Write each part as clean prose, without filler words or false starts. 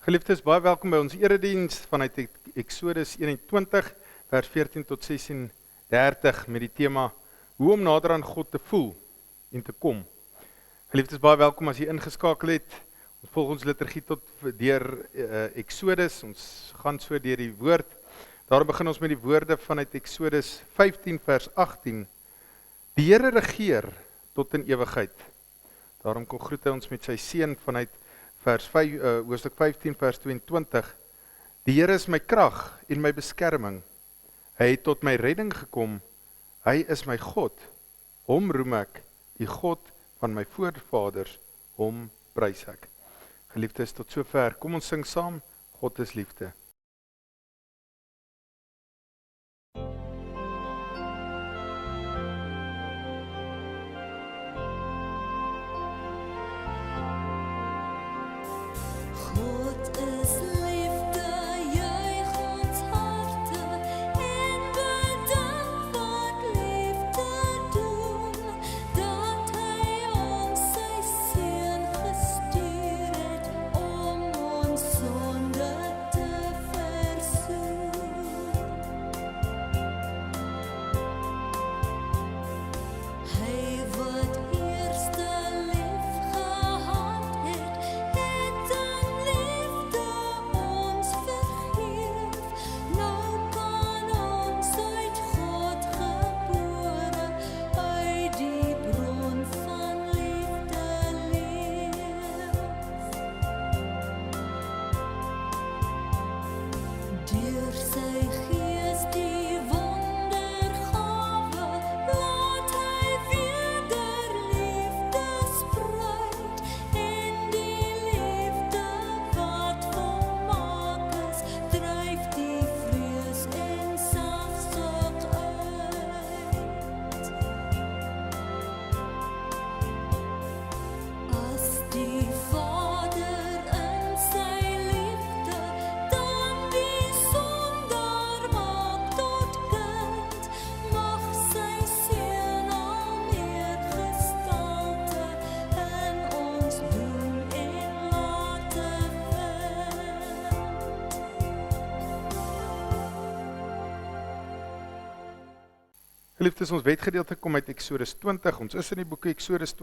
Geliefdes, baie welkom by ons erediens vanuit Exodus 21, vers 14 tot 36 met die tema hoe om nader aan God te voel en te kom. Geliefdes, baie welkom as jy ingeskakel het. Ons volg ons liturgie tot deur Exodus. Ons gaan so deur die woord. Daarom begin ons met die woorde vanuit Exodus 15 vers 18. Die Here regeer tot in ewigheid. Daarom kom groet hy ons met sy seun vanuit hoofstuk 15 vers 22. Die Here is my krag en my beskerming. Hy het tot my redding gekom. Hy is my God. Hom roem ek, die God van my voorvaders. Hom prys ek. Geliefdes, tot sover. Kom ons sing saam. God is liefde. Geliefdes, ons wetgedeelte kom uit Exodus 20, ons is in die boek Exodus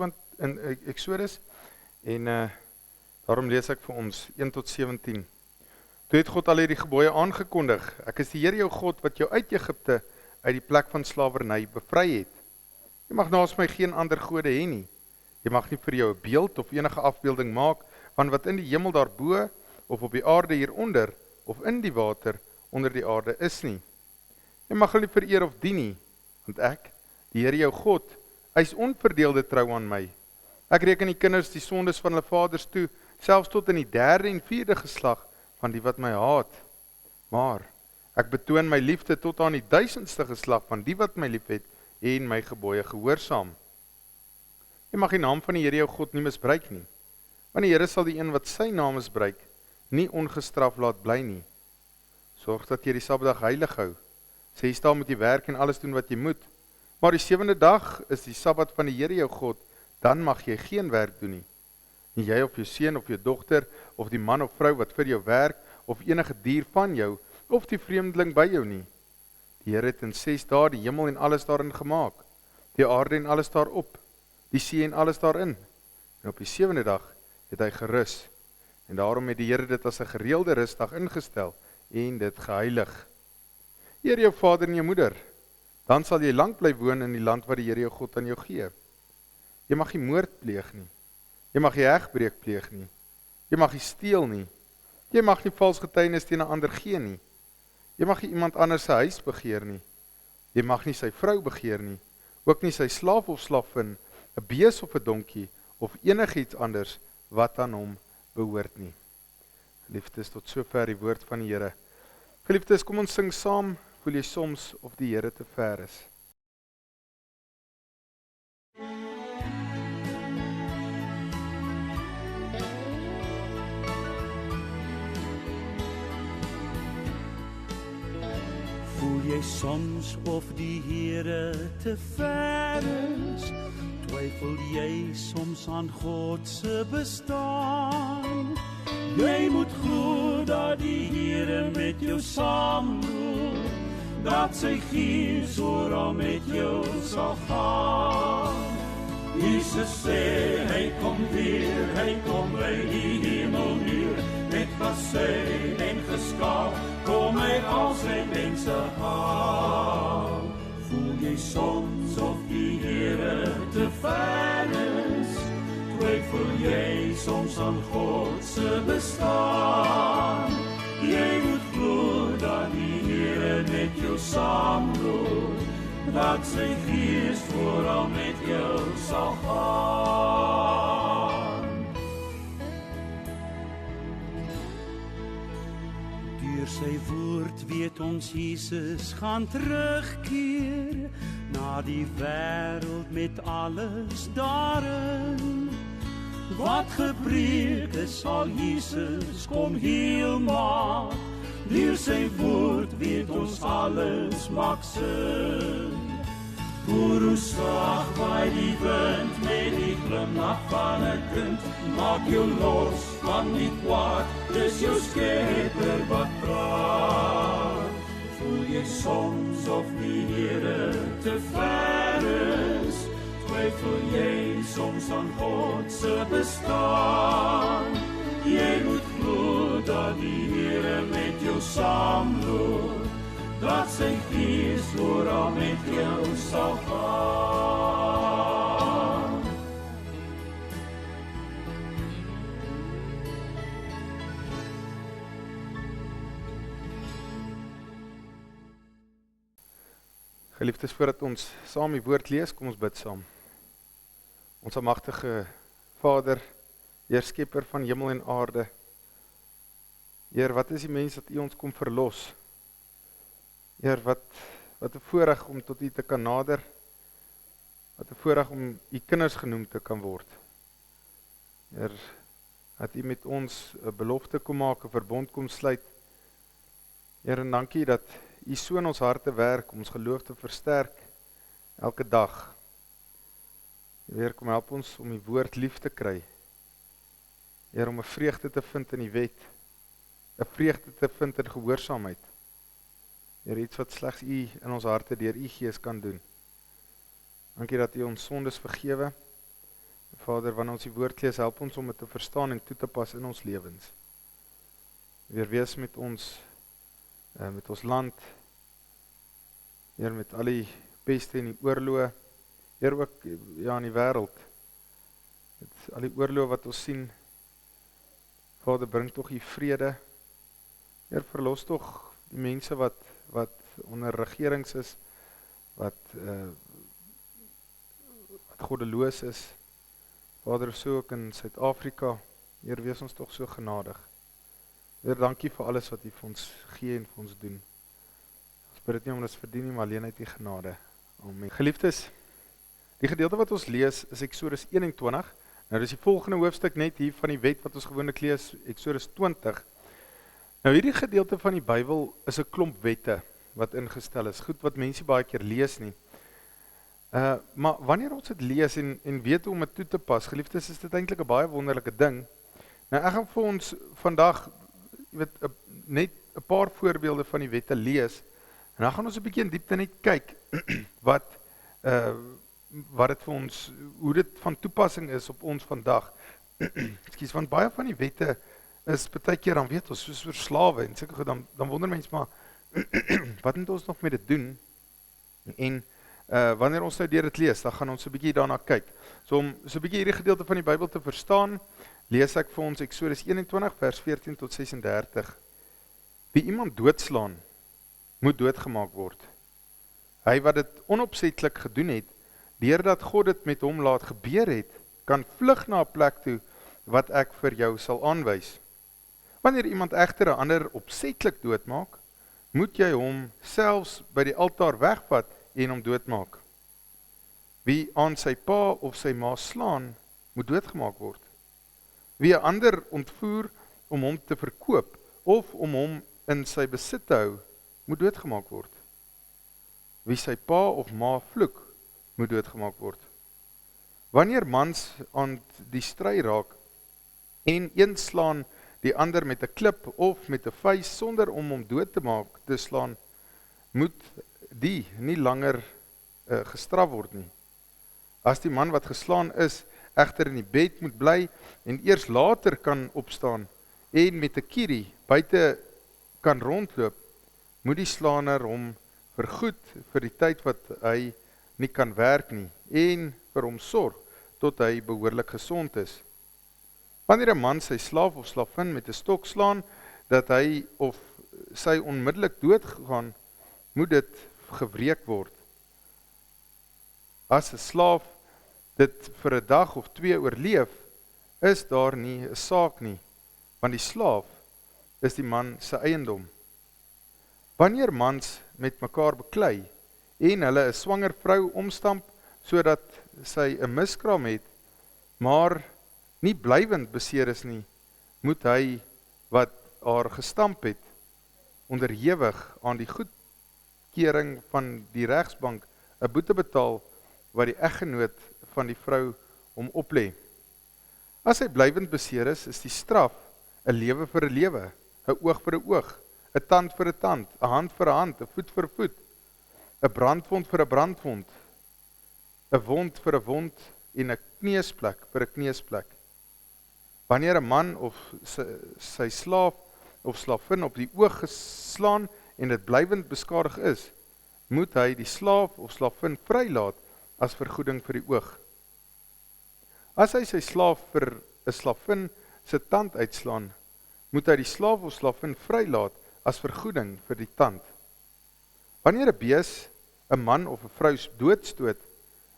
en daarom lees ek vir ons 1 tot 17. Toe het God al hierdie gebooie aangekondig, ek is die Here jou God wat jou uit Egipte, uit die plek van slawerny bevry het. Jy mag naas my geen ander gode hê nie. Jy mag nie vir jou 'n beeld of enige afbeelding maak van wat in die hemel daarbo, of op die aarde hieronder, of in die water onder die aarde is nie. Jy mag hulle nie vereer of dien nie, want ek, die Here jou God, hy is onverdeelde trou aan my. Ek reken die kinders die sondes van hulle vaders toe, selfs tot in die 3de en 4de geslag van die wat my haat. Maar ek betoon my liefde tot aan die 1000ste geslag van die wat my liefhet en my gebooie gehoorsaam. Jy mag die naam van die Here jou God nie misbruik nie, want die Here sal die een wat sy naam misbruik, nie ongestraf laat bly nie. Sorg dat jy die Sabbatdag heilig hou. 6 dae moet jy werk en alles doen wat jy moet, maar die 7de dag is die Sabbat van die Here jou God, dan mag jy geen werk doen nie. Nie jy of jou seun of jou dogter, of die man of vrou wat vir jou werk, of enige dier van jou, of die vreemdeling by jou nie. Die Here het in 6 dae die hemel en alles daarin gemaak, die aarde en alles daarop, die see en alles daarin, en op die 7de dag het hy gerus, en daarom het die Here dit as 'n gereelde rusdag ingestel, en dit geheilig. Eer jou vader en jou moeder, dan sal jy lank bly woon in die land wat die Here jou God aan jou gee. Jy mag nie moord pleeg nie, jy mag nie egbreek pleeg nie, jy mag nie steel nie, jy mag nie vals getuienis teen 'n ander gee nie, jy mag nie iemand anders se huis begeer nie, jy mag nie sy vrou begeer nie, ook nie sy slaaf of slavin, 'n bees of 'n donkie, of enigiets anders wat aan hom behoort nie. Geliefdes, tot sover die woord van die Here. Geliefdes, kom ons sing saam. Voel jy soms of die Here te ver is? Voel jy soms of die Here te ver is? Twyfel jy soms aan God se bestaan? Jy moet glo dat die Here met jou saamloop, dat sy Gees oral met jou sal gaan. Jesus sê, hy kom weer, hy kom by die hemelmuur, met kassei en geskaap, kom hy al sy mense haal. Voel jy soms of die Here te ver is, twyfel jy soms aan God se bestaan. Jy moet glo dat die Here met jou saamloop, dat sy Gees vooral met jou sal gaan. Deur sy woord weet ons Jesus gaan terugkeer na die wêreld met alles daarin. Wat gepreek is, sal Jesus kom heel maak. Deur sy woord weet ons alles maak sin. Hoor hoe sag waai die wind met die glimlach van 'n kind. Maak jou los van die kwaad, dis jou Skepper wat praat. Voel jy soms of die Here te ver is, twyfel jy soms aan God se bestaan. Jy moet glo dat die Here met jou saamloop, dat sy Gees oral met jou sal gaan. Geliefdes, voordat ons saam die woord lees, kom ons bid saam. Ons almagtige Vader, Heer Skepper van hemel en aarde. Heer, wat is die mens dat U ons kom verlos? Heer, wat 'n voorreg om tot U te kan nader. Wat 'n voorreg om U kinders genoem te kan word. Heer, dat U met ons 'n belofte kom maak, 'n verbond kom sluit. Heer, en dankie dat U so in ons harte werk om ons geloof te versterk elke dag. Heer, kom help ons om die woord lief te kry. Heer, om 'n vreugde te vind in die wet, 'n vreugde te vind in gehoorsaamheid. Heer, iets wat slegs U in ons harte deur U Gees kan doen. Dankie dat U ons sondes vergewe. Vader, wanneer ons die woord lees, help ons om dit te verstaan en toe te pas in ons lewens. Weer wees met ons land, Heer, met al die peste en die oorloë, Heer, ook ja, in die wêreld, met al die oorloë wat ons sien. Vader, bring tog U vrede. Heer, verlos tog die mense wat onder regerings is, wat goddeloos is. Vader, so ook in Suid-Afrika. Heer, wees ons tog so genadig. Heer, dankie vir alles wat U vir ons gee en vir ons doen. Ons bid dit nie omdat ons verdien nie, maar alleen uit U genade. Amen. Geliefdes, die gedeelte wat ons lees is Eksodus 21. Nou, dis die volgende hoofstuk net hier van die wet wat ons gewoonlik lees, Eksodus 20. Nou, hierdie gedeelte van die Bybel is 'n klomp wette wat ingestel is. Goed wat mense baie keer lees nie. Maar wanneer ons dit lees en weet hoe om dit toe te pas, geliefdes, is dit eintlik 'n baie wonderlike ding. Nou, ek gaan vir ons vandag net 'n paar voorbeelde van die wette lees, en dan gaan ons 'n bietjie in diepte net kyk wat dit vir ons, hoe dit van toepassing is op ons vandag. Ekskuus, want baie van die wette is baie keer, dan weet ons, soos vir slawe en sulke goed, dan wonder mens maar, wat moet ons nog met dit doen? En wanneer ons nou deur dit lees, dan gaan ons 'n bietjie daarna kyk. So om so 'n bietjie hierdie gedeelte van die Bybel te verstaan, lees ek vir ons Eksodus 21 vers 14 tot 36. Wie iemand doodslaan, moet doodgemaak word. Hy wat dit onopsetlik gedoen het, deurdat God dit met hom laat gebeur het, kan vlug na 'n plek toe wat ek vir jou sal aanwys. Wanneer iemand egter 'n ander opsetlik doodmaak, moet jy hom selfs by die altaar wegvat en hom doodmaak. Wie aan sy pa of sy ma slaan, moet doodgemaak word. Wie 'n ander ontvoer om hom te verkoop of om hom in sy besit te hou, moet doodgemaak word. Wie sy pa of ma vloek, moet doodgemaak word. Wanneer mans aan die stry raak en een slaan die ander met 'n klip of met 'n vuis sonder om hom dood te maak, te slaan, moet die nie langer gestraf word nie. As die man wat geslaan is, egter in die bed moet bly en eers later kan opstaan en met 'n kierie buite kan rondloop, moet die slaaner hom vergoed vir die tyd wat hy nie kan werk nie en vir hom sorg tot hy behoorlik gesond is. Wanneer 'n man sy slaaf of slavin met 'n stok slaan, dat hy of sy onmiddellik doodgaan, moet dit gewreek word. As 'n slaaf dit vir 'n dag of 2 oorleef, is daar nie 'n saak nie, want die slaaf is die man se eiendom. Wanneer mans met mekaar beklei en hulle 'n swanger vrou omstamp sodat sy 'n miskraam het, maar nie blywend beseer is nie, moet hy wat haar gestamp het, onderhewig aan die goedkeuring van die regsbank 'n boete betaal wat die eggenoot van die vrou hom oplê. As hy blywend beseer is die straf 'n lewe vir 'n lewe, 'n oog vir 'n oog, 'n tand vir 'n tand, 'n hand vir 'n hand, 'n voet vir 'n voet, 'n brandwond vir 'n brandwond, 'n wond vir 'n wond en 'n kneusplek vir 'n kneusplek. Wanneer 'n man of sy slaaf of slavin op die oog geslaan en dit blywend beskadig is, moet hy die slaaf of slavin vrylaat as vergoeding vir die oog. As hy sy slaaf vir 'n slavin se tand uitslaan, moet hy die slaaf of slavin vrylaat as vergoeding vir die tand. Wanneer 'n bees 'n man of 'n vrou doodstoot,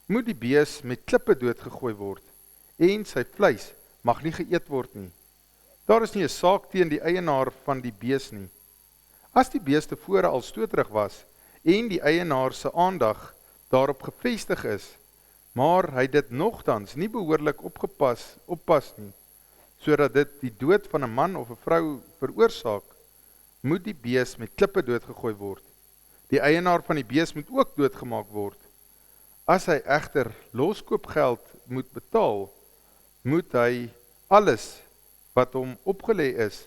moet die bees met klippe doodgegooi word en sy vleis mag nie geëet word nie. Daar is nie 'n saak teen die eienaar van die bees nie. As die bees tevore al stooterig was en die eienaar se aandag daarop gefestig is, maar hy dit nogtans nie behoorlik oppas nie, sodat dit die dood van 'n man of 'n vrou veroorsaak, moet die bees met klippe doodgegooi word. Die eienaar van die bees moet ook doodgemaak word. As hy egter loskoopgeld moet betaal, moet hy alles wat hom opgelê is,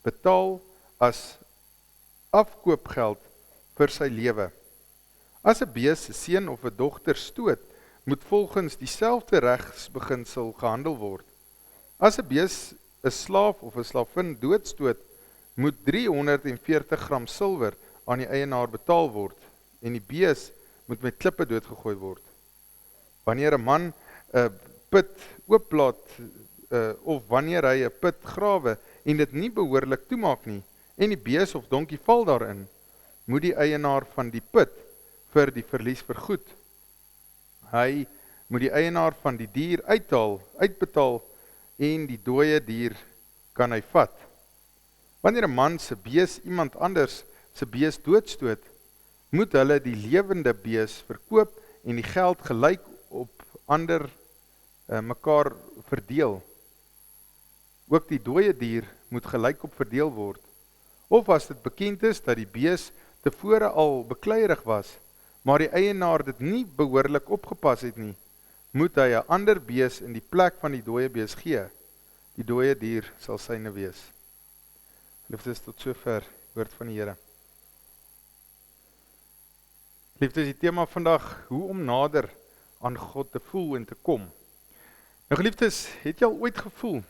betaal as afkoopgeld vir sy lewe. As 'n bees 'n seun of 'n dogter stoot, moet volgens dieselfde regsbeginsel gehandel word. As 'n bees 'n slaaf of 'n slavin doodstoot, moet 340 gram silwer aan die eienaar betaal word en die bees moet met klippe doodgegooi word. Wanneer 'n man 'n put ooplaat of wanneer hy 'n put grawe en dit nie behoorlik toemaak nie en die bees of donkie val daarin, moet die eienaar van die put vir die verlies vergoed. Hy moet die eienaar van die dier uitbetaal en die dooie dier kan hy vat. Wanneer 'n man se bees iemand anders se bees doodstoot, moet hulle die lewende bees verkoop en die geld gelyk op ander mekaar verdeel. Ook die dooie dier moet gelykop verdeel word. Of as dit bekend is dat die bees tevore al bekleierig was, maar die eienaar dit nie behoorlik opgepas het nie, moet hy 'n ander bees in die plek van die dooie bees gee. Die dooie dier sal syne wees. Liefdes, tot sover woord van die Here. Liefdes, die tema vandag, hoe om nader aan God te voel en te kom. Nou geliefdes, het jy al ooit gevoel,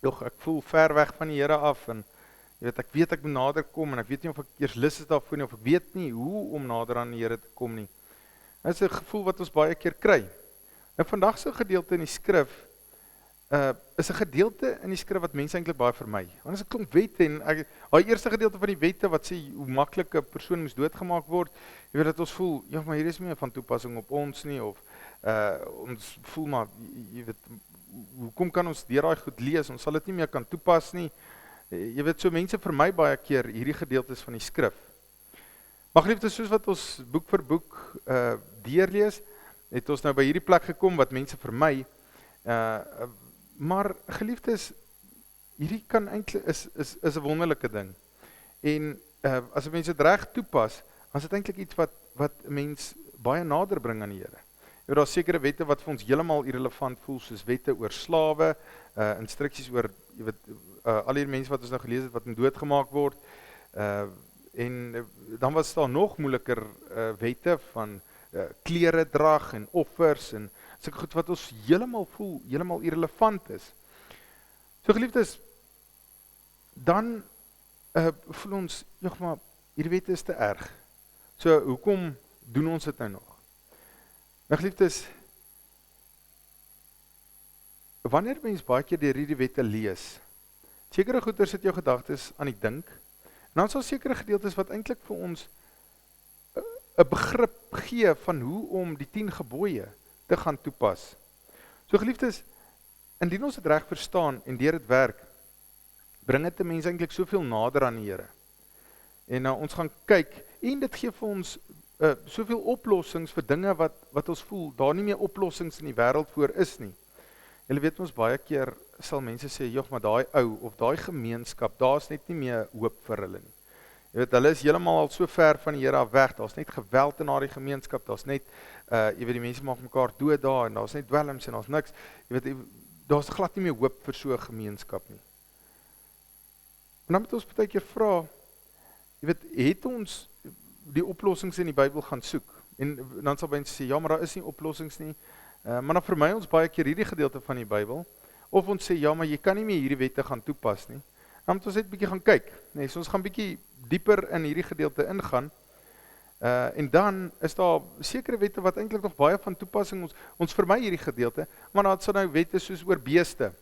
ek voel ver weg van die Here af en ek weet ek moet nader kom en ek weet nie of ek eers lus is daarvoor nie, of ek weet nie hoe om nader aan die Here te kom nie. Dit is 'n gevoel wat ons baie keer kry. Nou vandag se gedeelte in die skrif is 'n gedeelte in die skrif wat mense eintlik baie vermy. Want as 'n klomp wette en daai eerste gedeelte van die wette wat sê hoe maklik 'n persoon moes doodgemaak word, jy weet dat ons voel, ja, maar hier is nie van toepassing op ons nie, of ons voel maar, jy weet, hoekom kan ons deur daai goed lees, ons sal dit nie meer kan toepas nie. Jy weet, so mense vermy baie keer hierdie gedeeltes van die skrif. Maar geliefdes, soos wat ons boek vir boek deurlees, het ons nou by hierdie plek gekom wat mense vermy. Maar geliefdes, hierdie kan eintlik is 'n wonderlike ding. En as mense dit reg toepas, dan is dit eintlik iets wat mens baie nader bring aan die Here. Daar is sekere wette wat vir ons heeltemal irrelevant voel, soos wette oor slawe, instruksies oor al die mense wat ons nou gelees het wat in dood gemaak word. En dan was daar nog moeiliker wette van klere drag en offers en sulke goed wat ons heeltemal voel, heeltemal irrelevant is. So geliefdes, dan voel ons, maar hierdie wette is te erg. So hoekom doen ons dit nou nog? Nou geliefdes, wanneer mens baie keer deur hierdie wette lees, sekere goeie sit jou gedagtes aan die dink, en dan sal sekere gedeeltes wat eintlik vir ons 'n begrip gee van hoe om die 10 gebooie te gaan toepas. So geliefdes, indien ons dit reg verstaan en deur dit werk, bring dit 'n mens eintlik soveel nader aan die Here. En ons gaan kyk, en dit gee vir ons soveel oplossings vir dinge wat ons voel, daar nie meer oplossings in die wêreld voor is nie. Julle weet ons baie keer sal mense sê, maar daai ou of daai gemeenskap, daar's net nie meer hoop vir hulle nie. Jy weet, hulle is heeltemal al so ver van die Here af weg, daar's net geweld in daardie gemeenskap, daar's net, jy weet, die mense maak mekaar dood daar, en daar's net dwelms en daar's niks, jy weet, daar's glad nie meer hoop vir so 'n gemeenskap nie. En dan moet ons baie keer vra, jy weet, het ons die oplossings in die Bybel gaan soek? En dan sal mense sê, maar daar is nie oplossings nie, maar dan vermy ons baie keer hierdie gedeelte van die Bybel, of ons sê, maar jy kan nie meer hierdie wette gaan toepas nie. Dan moet ons net bietjie gaan kyk, so ons gaan bietjie dieper in hierdie gedeelte ingaan, en dan is daar sekere wette wat eintlik nog baie van toepassing, ons vermy hierdie gedeelte, maar dan sal nou wette soos oor beeste,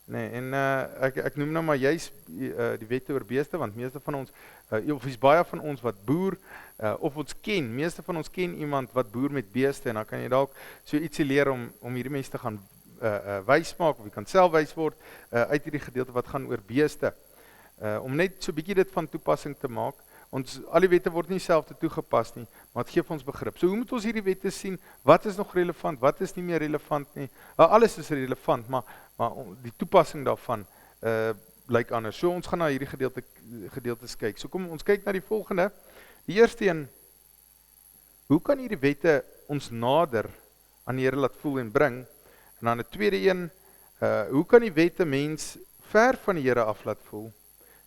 en ek noem nou maar juist die wette oor beeste, want meeste van ons, of is baie van ons wat boer, of ons ken, meeste van ons ken iemand wat boer met beeste, en dan kan jy dalk so ietsie leer om hierdie mense te gaan wys maak, of jy kan self wys word, uit hierdie gedeelte wat gaan oor beeste, om net so bietjie dit van toepassing te maak. Ons, al die wette word nie self toegepas nie, maar het gee vir ons begrip. So hoe moet ons hierdie wette sien? Wat is nog relevant? Wat is nie meer relevant nie? Alles is relevant, maar die toepassing daarvan lyk anders. So ons gaan na hierdie gedeeltes kyk. So kom ons kyk na die volgende. Die eerste een, hoe kan hierdie wette ons nader aan die Here laat voel en bring? En dan 'n tweede een, hoe kan die wette mens ver van die Here af laat voel?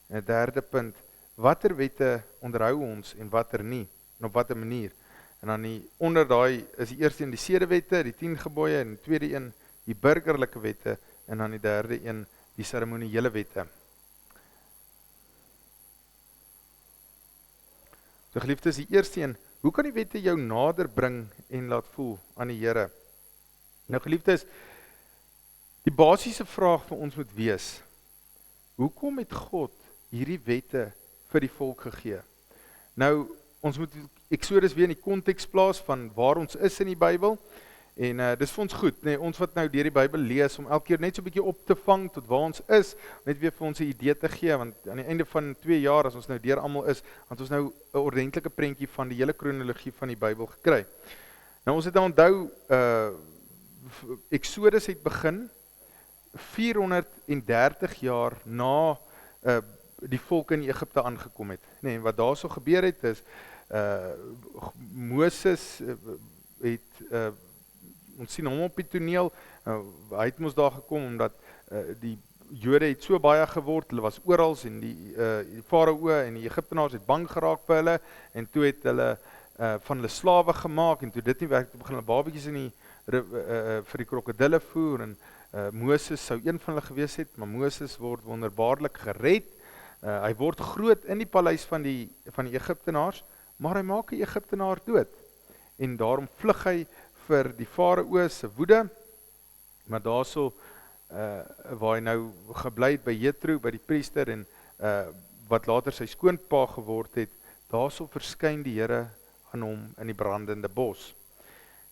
En 'n derde punt, watter wette onderhou ons en watter nie, en op watter manier? En dan onder daai is die eerste een die sedewette, die 10 gebooie, en die tweede een die burgerlike wette, en dan die derde een die seremoniele wette. So geliefdes, die eerste een, hoe kan die wette jou nader bring en laat voel aan die Here? Nou geliefdes, die basiese vraag vir ons moet wees, hoekom het God hierdie wette vir die volk gegee? Nou, ons moet Exodus weer in die konteks plaas van waar ons is in die Bybel, en dis vir ons goed, ons wat nou deur die Bybel lees, om elke keer net so 'n bietjie op te vang tot waar ons is, net weer vir ons 'n idee te gee, want aan die einde van 2 jaar, as ons nou deur almal is, het ons nou 'n ordentlike prentjie van die hele kronologie van die Bybel gekry. Nou, ons het nou onthou, Exodus het begin 430 jaar na die volk in Egipte aangekom het. En wat daar so gebeur het is, Moses het, ons sien hom op die toneel, hy het mos daar gekom, omdat die Jode het so baie geword, hulle was orals, en die Farao en die Egiptenaars het bang geraak vir hulle, en toe het hulle van hulle slawe gemaak, en toe dit nie werk, toe begin hulle babetjies in die vir die krokodille voer, en Moses sou een van hulle gewees het, maar Moses word wonderbaarlik gered, hy word groot in die paleis van die Egiptenaars, maar hy maak die Egiptenaar dood, en daarom vlug hy vir die Farao se woede, maar daarso waar hy nou gebly het by Jethro, by die priester, en wat later sy skoonpa geword het, daarso verskyn die Here aan hom in die brandende bos.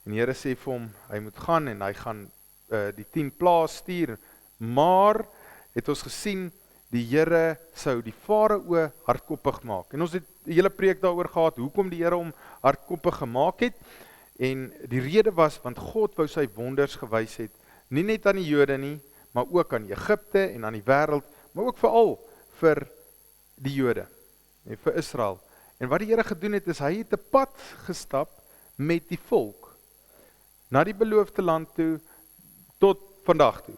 En die Here sê vir hom, hy moet gaan, en hy gaan die 10 plaae stuur, maar het ons gesien, die Here sou die Farao hardkoppig maak. En ons het die hele preek daaroor gehad, hoekom die Here hom hardkoppig gemaak het, en die rede was, want God wou sy wonders gewys het, nie net aan die Jode nie, maar ook aan Egipte en aan die wêreld, maar ook veral vir die Jode, vir Israel. En wat die Here gedoen het, is hy het 'n pad gestap met die volk. na die beloofde land toe, tot vandag toe,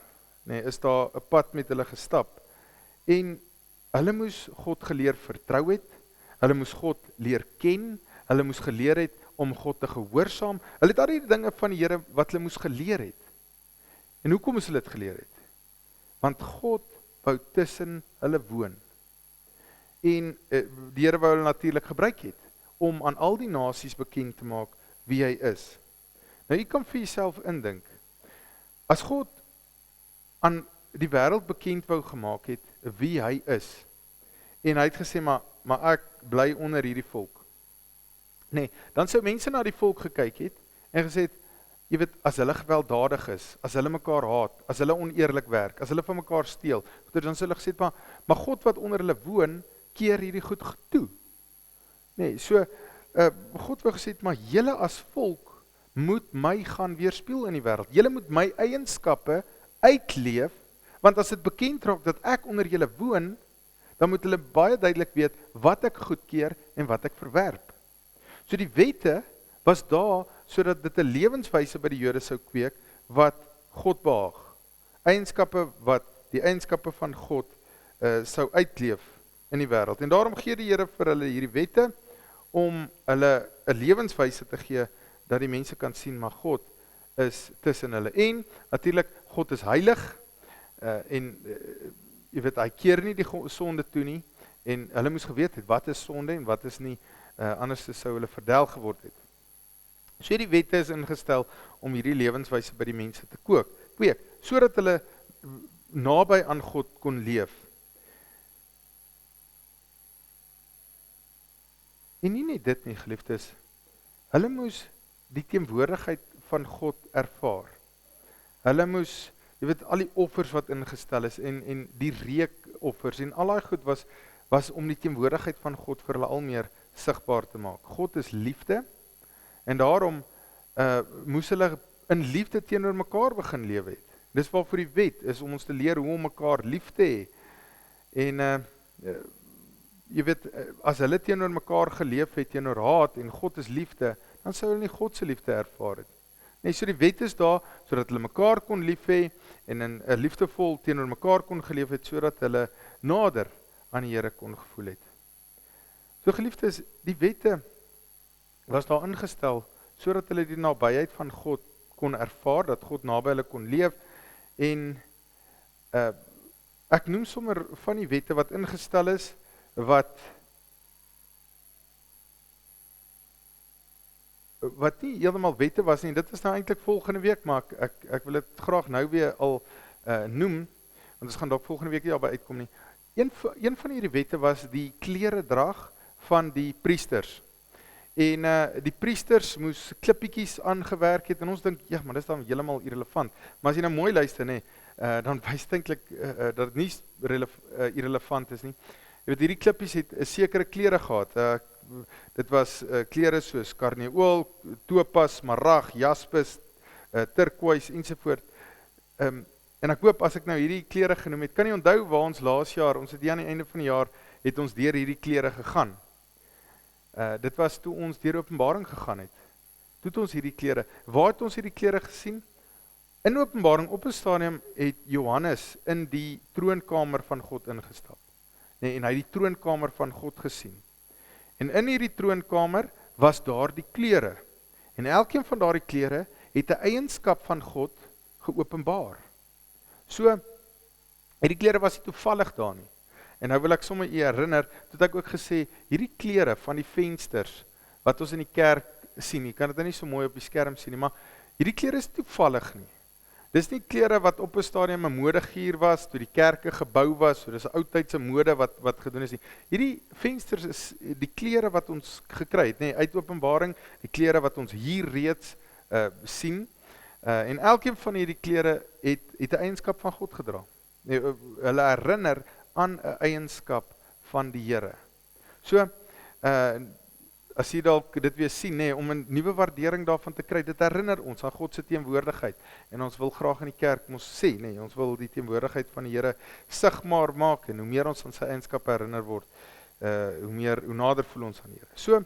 is daar 'n pad met hulle gestap, en hulle moes God geleer vertrou het, hulle moes God leer ken, hulle moes geleer het om God te gehoorsaam, hulle het al die dinge van die Here wat hulle moes geleer het. En hoekom moes hulle dit geleer het? Want God wou tussen hulle woon. En die Here wou hulle natuurlik gebruik het, om aan al die nasies bekend te maak wie hy is. Nou, jy kan vir jouself indink, as God aan die wêreld bekend wou gemaak het, wie hy is, en hy het gesê, maar ek bly onder hierdie volk. Nee, dan sou mense na die volk gekyk het, en gesê het, jy weet, as hulle gewelddadig is, as hulle mekaar haat, as hulle oneerlik werk, as hulle van mekaar steel, dan sou hulle gesê het, maar God wat onder hulle woon, keer hierdie goed toe. Nee, so, God wou gesê het, maar julle as volk moet my gaan weerspieël in die wêreld. Julle moet my eienskappe uitleef, want as dit bekend raak dat ek onder julle woon, dan moet hulle baie duidelik weet wat ek goedkeur en wat ek verwerp. So die wette was daar sodat dit 'n lewenswyse by die Jode sou kweek wat God behaag. Die eienskappe van God sou uitleef in die wêreld. En daarom gee die Here vir hulle hierdie wette om hulle 'n lewenswyse te gee dat die mense kan sien, maar God is tussen hulle. En natuurlik, God is heilig, jy weet, hy keer nie die sonde toe nie, en hulle moes geweet het, wat is sonde en wat is nie, anders sou hulle verdel geword het. So die wette is ingestel om hierdie lewenswyse by die mense te kweek, sodat hulle naby aan God kon leef. En nie net dit nie, geliefdes, hulle moes die teenwoordigheid van God ervaar. Hulle moes, jy weet, al die offers wat ingestel is, en die reukoffers, en al daai goed was om die teenwoordigheid van God vir hulle al meer sigbaar te maak. God is liefde, en daarom moes hulle in liefde teenoor mekaar begin lewe het. Dis waarvoor die wet is, om ons te leer hoe om mekaar lief te hê. En jy weet, as hulle teenoor mekaar geleef het, teenoor haat, en God is liefde, dan sou hulle nie God se liefde ervaar het. Nee, so die wet is daar, sodat hulle mekaar kon lief hê, en in 'n liefdevol teenoor mekaar kon geleef het, sodat hulle nader aan die Here kon gevoel het. So geliefdes, die wette was daar ingestel, sodat hulle die nabyheid van God kon ervaar, dat God naby hulle kon leef, en ek noem sommer van die wette wat ingestel is, wat nie heeltemal wette was nie, dit is nou eintlik volgende week, maar ek wil dit graag nou weer al noem, want ons gaan dalk volgende week nie daarby uitkom nie. Een van hierdie wette was die kleredrag van die priesters. En die priesters moes klippietjies aangewerk het, en ons dink, ja, maar dis dan heeltemal irrelevant. Maar as jy nou mooi luister, dan wys dit eintlik dat dit nie irrelevant is nie. Jy weet, hierdie klippies het 'n sekere kleure gehad. Dit was kleure soos karneool, topas, smarag, jaspis, turquoise ensovoort. En ek hoop as ek nou hierdie kleure genoem het, kan jy onthou waar ons laas jaar, ons het hier aan die einde van die jaar, het ons deur hierdie kleure gegaan. Dit was toe ons deur Openbaring gegaan het. Toe het ons hierdie kleure. Waar het ons hierdie kleure gesien? In Openbaring, op 'n stadium, het Johannes in die troonkamer van God ingestap. En hy het die troonkamer van God gesien. En in hierdie troonkamer was daar die kleure. En elkeen van daardie kleure het 'n eienskap van God geopenbaar. So, hierdie kleure was nie toevallig daar nie. En nou wil ek sommer u herinner, toe het ek ook gesê, hierdie kleure van die vensters, wat ons in die kerk sien, jy kan dit nie so mooi op die skerm sien nie, maar hierdie kleure is toevallig nie. Dis nie kleure wat op 'n stadium 'n modegier was, toe die kerke gebou was, so dis 'n oudtydse mode wat gedoen is nie. Hierdie vensters is die kleure wat ons gekry het, uit Openbaring, die kleure wat ons hier reeds sien, en elkeen van hierdie kleure het 'n eienskap van God gedra. Hulle herinner aan 'n eienskap van die Here. So, as jy dalk dit weer sien, om 'n nuwe waardering daarvan te kry, dit herinner ons aan God se teenwoordigheid. En ons wil graag in die kerk ons sê, ons wil die teenwoordigheid van die Here sigbaar maak, en hoe meer ons aan sy eienskappe herinner word, hoe nader voel ons aan die Here. So,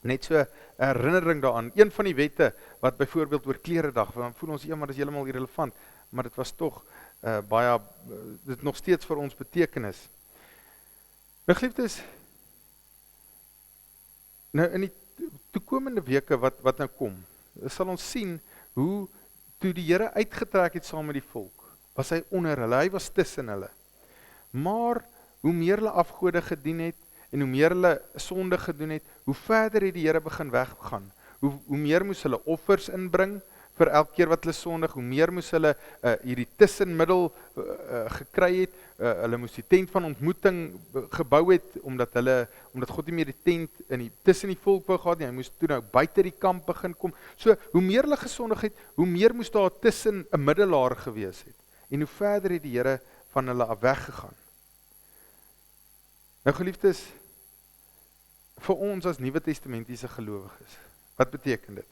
Net so 'n herinnering daaraan. Een van die wette wat byvoorbeeld oor Kleredag, dan voel ons maar dis heeltemal irrelevant, maar dit was tog baie dit nog steeds vir ons betekenis. My geliefdes, nou in die toekomende weke wat nou kom, sal ons sien hoe toe die Here uitgetrek het saam met die volk, was hy onder hulle, hy was tussen hulle. Maar hoe meer hulle afgode gedien het en hoe meer hulle sonde gedoen het, hoe verder het die Here begin weggaan. Hoe meer moes hulle offers inbring vir elke keer wat hulle sondig, hoe meer moes hulle hierdie tussenmiddel gekry het, hulle moes die tent van ontmoeting gebou het, omdat God nie meer die tent tussen die volk wou gehad nie, hy moes toe nou buite die kamp begin kom. So, hoe meer hulle gesondig het, hoe meer moes daar tussen 'n middelaar gewees het, en hoe verder het die Here van hulle af weggegaan. Nou geliefdes, vir ons as Nuwe Testamentiese gelowiges, wat beteken dit?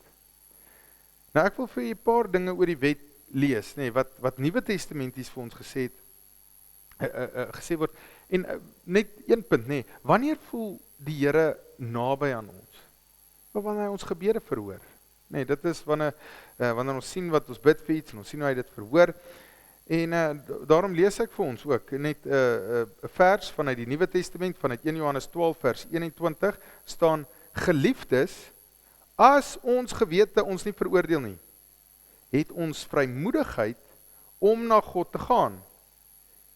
Nou ek wil vir julle 'n paar dinge oor die wet lees, wat Nuwe Testamenties vir ons gesê word. En net een punt, wanneer voel die Here naby aan ons? Wanneer hy ons gebede verhoor. Dit is wanneer ons sien wat ons bid vir iets en ons sien hoe hy dit verhoor. En daarom lees ek vir ons ook net 'n vers vanuit die Nuwe Testament, vanuit 1 Johannes 12 vers 21, staan: Geliefdes, as ons gewete ons nie veroordeel nie, het ons vrymoedigheid om na God te gaan.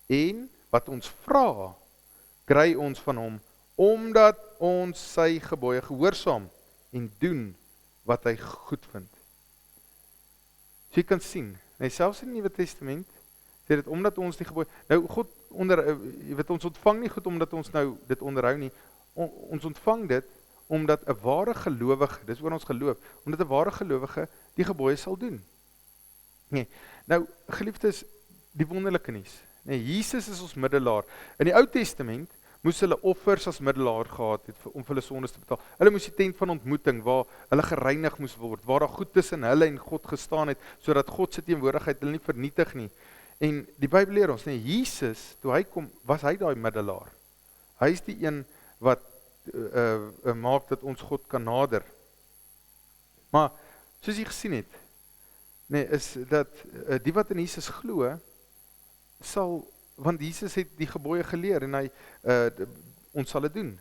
En wat ons vra, kry ons van hom, omdat ons sy gebooie gehoorsaam en doen wat hy goed vind. So jy kan sien, selfs in die Nuwe Testament, sê dit omdat ons die gebooie, nou God ons ontvang nie goed omdat ons nou dit onderhou nie, ons ontvang dit omdat 'n ware gelowige, dis oor ons geloof, omdat 'n ware gelowige die gebooie sal doen. Nou geliefdes, die wonderlike nuus, Jesus is ons middelaar. In die Ou Testament moes hulle offers as middelaar gehad het om vir hulle sondes te betaal. Hulle moes die tent van ontmoeting waar hulle gereinig moes word, waar daar goed tussen hulle en God gestaan het, sodat God se teenwoordigheid hulle nie vernietig nie. En die Bybel leer ons, Jesus, toe hy kom, was hy daai middelaar. Hy is die een wat maak dat ons God kan nader. Maar soos jy gesien het, is dat die wat in Jesus glo, want Jesus het die gebooie geleer en hy ons sal dit doen.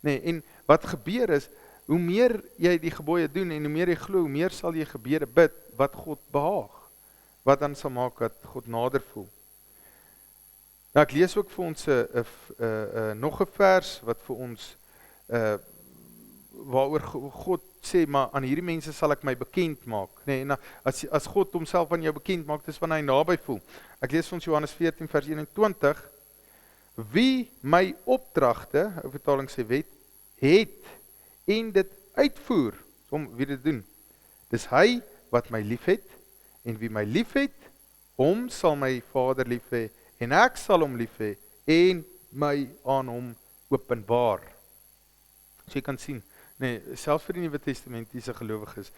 En wat gebeur is, hoe meer jy die gebooie doen en hoe meer jy glo, hoe meer sal jy gebede bid wat God behaag. Wat dan sal maak dat God nader voel. Nou ek lees ook vir ons nog 'n vers wat vir ons waaroor God sê, maar aan hierdie mense sal ek my bekend maak. En as God homself aan jou bekend maak, dis wanneer hy naby voel. Ek lees vir ons Johannes 14 vers 21. Wie my opdragte, ou vertaling sê wet, het en dit uitvoer, wie dit doen, dis hy wat my liefhet, en wie my liefhet, hom sal my Vader lief hê, en ek sal hom lief hê, en my aan hom openbaar. So jy kan sien, selfs vir die Nuwe Testamentiese gelowiges,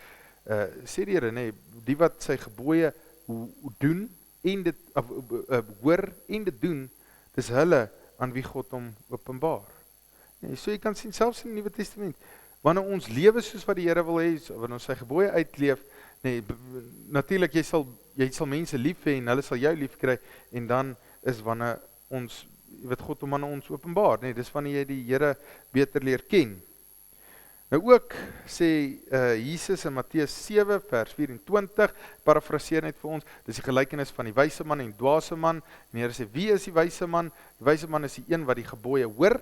sê die Here, die wat sy gebooie doen, en dit hoor en dit doen, dis hulle aan wie God hom openbaar. So jy kan sien, selfs in die Nuwe Testament, wanneer ons lewe soos wat die Here wil hê, wanneer ons sy gebooie uitleef, natuurlik jy sal mense lief hê en hulle sal jou lief kry, en dan is wanneer ons, God hom aan ons openbaar, dis wanneer jy die Here beter leer ken. Nou ook sê Jesus in Matteus 7 vers 24, parafraseer net vir ons, dis die gelykenis van die wyse man en dwaase man, en die Here sê, wie is die wyse man? Die wyse man is die een wat die gebooie hoor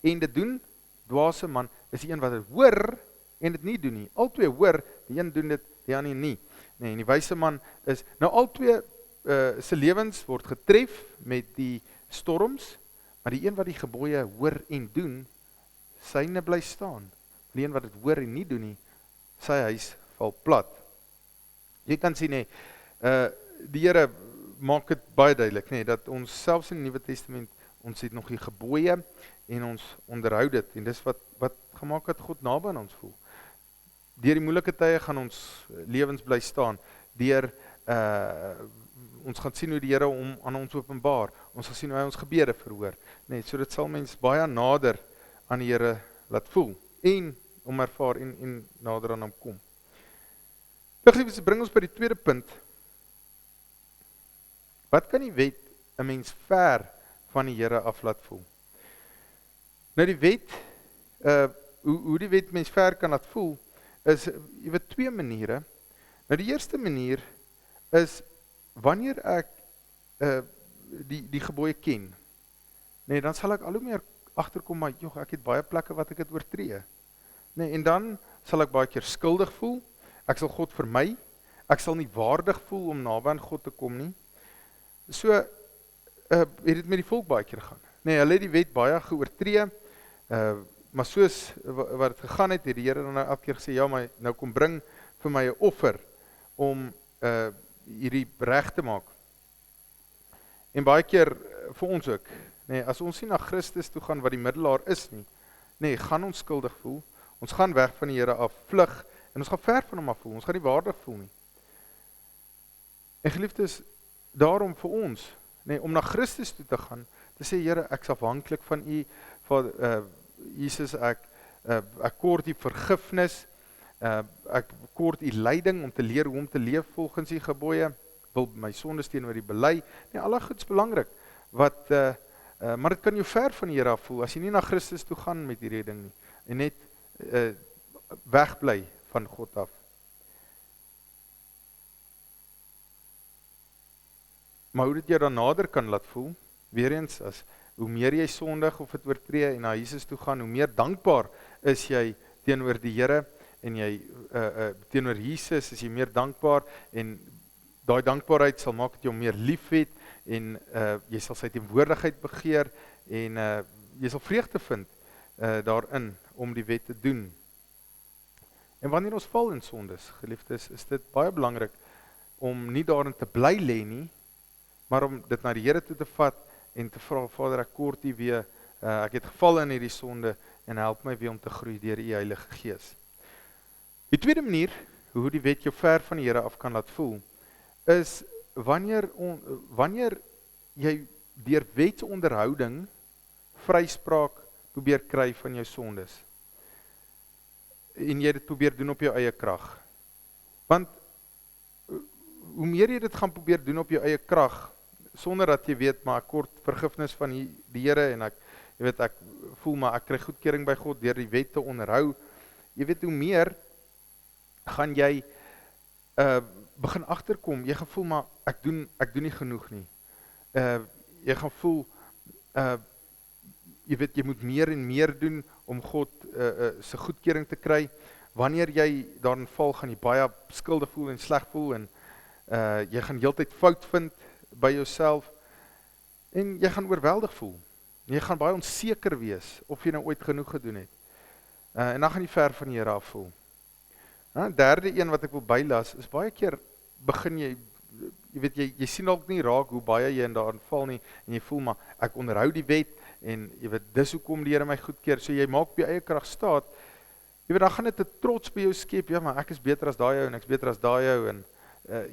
en dit doen, dwaase man is die een wat dit hoor en dit nie doen nie. Albei hoor, die een doen dit, die ander nie. En die wyse man is, nou albei se lewens word getref met die storms, maar die een wat die gebooie hoor en doen, syne bly staan. Die een wat dit hoor en nie doen nie, sy huis val plat. Jy kan sien, die Here maak dit baie duidelik, dat ons selfs in die Nuwe Testament, ons het nog die gebooie en ons onderhou dit, en dis wat gemaak het God naby aan ons voel. Deur die moeilike tye gaan ons lewens bly staan, ons gaan sien hoe die Here hom aan ons openbaar, ons gaan sien hoe hy ons gebede verhoor, so dit sal mens baie nader aan die Here laat voel. En hom ervaar en nader aan hom kom. Geliefdes, dit bring ons by die tweede punt. Wat kan die wet 'n mens ver van die Here af laat voel? Nou die wet, hoe die wet mens ver kan laat voel, is jy weet twee maniere. Nou die eerste manier is wanneer ek die gebooie ken. Nee, dan sal ek al hoe meer agterkom, maar ek het baie plekke wat ek het oortree. Nee, en dan sal ek baie keer skuldig voel. Ek sal God vermy. Ek sal nie waardig voel om naby aan God te kom nie. So het dit met die volk baie keer gaan. Nee, hulle het die wet baie geoortree. Maar soos wat het gegaan het, die Here dan nou elke keer gesê, ja, maar nou kom bring vir my 'n offer om hierdie reg te maak. En baie keer vir ons ook, nee, as ons nie na Christus toe gaan wat die middelaar is nie, nee, gaan ons skuldig voel, ons gaan weg van die Here af, vlug, en ons gaan ver van hom af voel, ons gaan nie waardig voel nie. En geliefdes, daarom vir ons, nee, om na Christus toe te gaan, te sê, Here, ek is afhanklik van U, Jesus, ek kort U vergifnis, ek kort U leiding om te leer hoe om te leef volgens U gebooie, wil my sondes teenoor U bely. Nee, alle goed is belangrik. Maar dit kan jou ver van die Here af voel as jy nie na Christus toe gaan met hierdie ding nie en net wegbly van God af. Maar hoe dit jou dan nader kan laat voel, weer eens as hoe meer jy sondig of het oortree en na Jesus toe gaan, hoe meer dankbaar is jy teenoor die Here en jy teenoor Jesus is jy meer dankbaar en daai dankbaarheid sal maak dat jy hom meer liefhet en jy sal sy teenwoordigheid begeer en jy sal vreugde vind daarin om die wet te doen. En wanneer ons val in sondes, geliefdes, is dit baie belangrik om nie daarin te bly lê nie, maar om dit na die Here toe te vat en te vra, Vader, ek kort U weer, ek het geval in hierdie sonde en help my weer om te groei deur U Heilige Gees. Die tweede manier hoe die wet jou ver van die Here af kan laat voel, is wanneer jy deur wetsonderhouding vryspraak probeer kry van jou sondes. En jy dit probeer doen op jou eie krag. Want hoe meer jy dit gaan probeer doen op jou eie krag, sonder dat jy weet, maar ek kort vergifnis van die Here en ek voel maar ek kry goedkeuring by God deur die wet te onderhou. Jy weet hoe meer gaan jy begin agterkom, jy gaan voel maar ek doen nie genoeg nie. Jy gaan voel jy weet jy moet meer en meer doen om God se goedkeuring te kry. Wanneer jy daarin val, gaan jy baie skuldig voel en sleg voel en jy gaan heeltyd fout vind by jouself en jy gaan oorweldig voel. Jy gaan baie onseker wees of jy nou ooit genoeg gedoen het. En dan gaan jy ver van die Here af voel. Derde een wat ek wil bylas is baie keer begin jy weet jy sien dalk nie raak hoe baie jy in daarin val nie en jy voel maar ek onderhou die wet en jy weet dis hoekom die Here my goedkeur. So jy maak op jou eie krag staat. Jy weet dan gaan dit 'n trots by jou skep. Ja, maar ek is beter as daai ou en ek is beter as daai ou en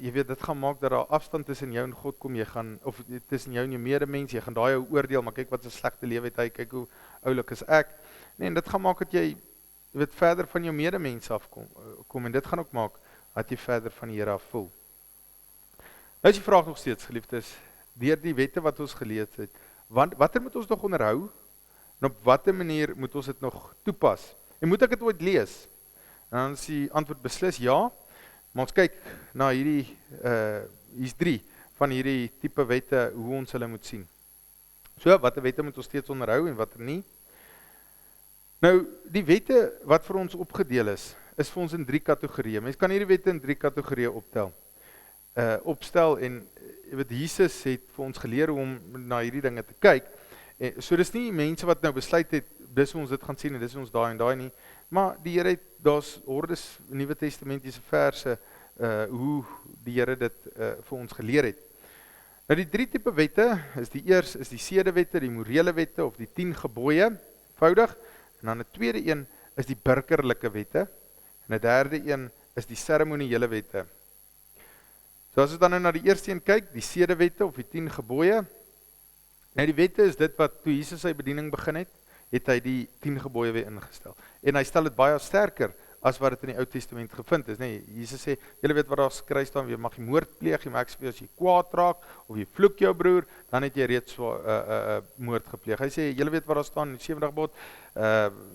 jy weet dit gaan maak dat daar afstand tussen jou en God kom. Jy gaan of tussen jou en jou medemens, jy gaan daai ou oordeel, maar kyk wat 'n slegte lewe het hy, kyk hoe oulik is ek. Nee, en dit gaan maak dat jy weet verder van jou medemens af kom en dit gaan ook maak dat jy verder van die Here af voel. Nou is die vraag nog steeds, geliefdes, deur die wette wat ons gelees het, watter moet ons nog onderhou en op watter manier moet ons dit nog toepas? En moet ek dit ooit lees? En dan is die antwoord beslis ja, maar ons kyk na hier's 3 van hierdie tipe wette, hoe ons hulle moet sien. So, watter wette moet ons steeds onderhou en watter nie? Nou, die wette wat vir ons opgedeel is vir ons in 3 kategorieë. Mens kan hierdie wette in 3 kategorieë opstel en weet Jesus het vir ons geleer hoe om na hierdie dinge te kyk. So dis nie mense wat nou besluit het dis ons dit gaan sien en dis ons daai en daai nie, maar die Here het daar's hordes Nuwe Testamentiese verse hoe die Here dit vir ons geleer het. Nou die 3 tipe wette is die eers is die sedewette, die morele wette of die 10 gebooie, eenvoudig. En dan 'n tweede een is die burgerlike wette en 'n derde een is die seremoniele wette. So as ons dan nou na die eerste een kyk, die sedewette of die 10 gebooie. Nou die wette is dit wat toe Jesus sy bediening begin het het hy die 10 gebooie weer ingestel. En hy stel dit baie sterker as wat dit in die Ou Testament gevind is. Nee, Jesus sê, julle weet wat daar geskryf staan, jy mag nie moord pleeg, jy mag as jy kwaad raak, of jy vloek jou broer, dan het jy reeds moord gepleeg. Hy sê, julle weet wat daar staan in die 7de gebod,